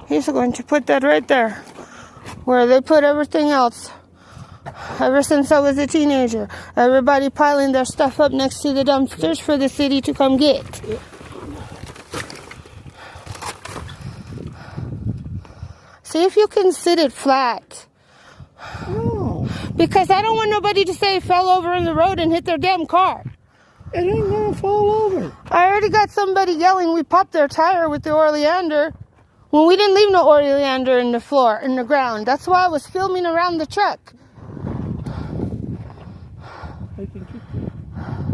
He's going to put that right there, where they put everything else. Ever since I was a teenager, everybody piling their stuff up next to the dumpsters for the city to come get. See if you can sit it flat. No. Because I don't want nobody to say it fell over in the road and hit their damn car. It ain't gonna fall over. I already got somebody yelling we popped their tire with the oleander when we didn't leave no oleander in the floor, in the ground. That's why I was filming around the truck. They can keep it.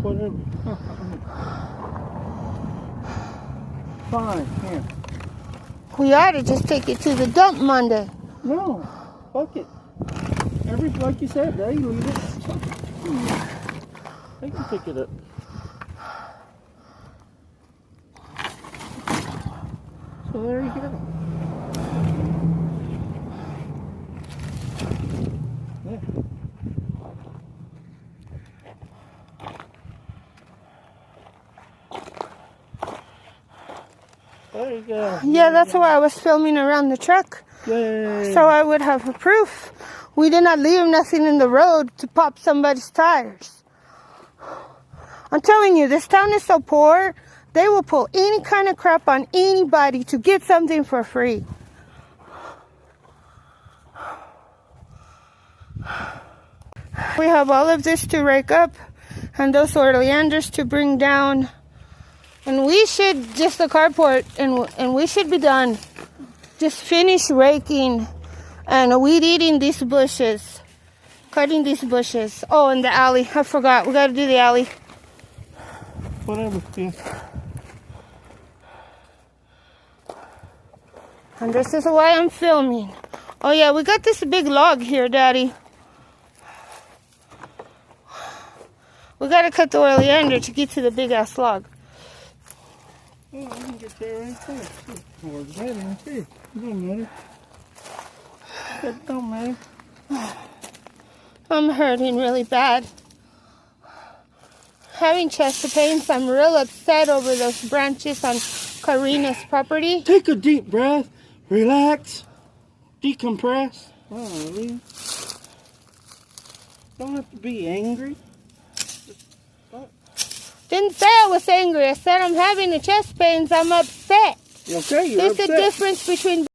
Whatever. Fine, here. We ought to just take it to the dump Monday. No, fuck it. Like you said, they leave it. They can pick it up. So there you go. Yeah. There you go. Yeah, that's why I was filming around the truck. Yay. So I would have a proof. We did not leave nothing in the road to pop somebody's tires. I'm telling you, this town is so poor, they will pull any kind of crap on anybody to get something for free. We have all of this to rake up and those oleanders to bring down. And we should, just the carport, and we should be done. Just finish raking and weed eating these bushes. Cutting these bushes. Oh, and the alley. I forgot. We got to do the alley. Whatever, yeah. And this is why I'm filming. Oh, yeah, we got this big log here, Daddy. We got to cut the oleander to get to the big-ass log. Oh, I can get there right there. Or that in too. It don't matter. That don't matter. I'm hurting really bad. Having chest pains. I'm real upset over those branches on Karina's property. Take a deep breath. Relax. Decompress. Oh, really? Don't have to be angry. Didn't say I was angry. I said I'm having the chest pains. I'm upset. Okay, you're There's upset. a difference between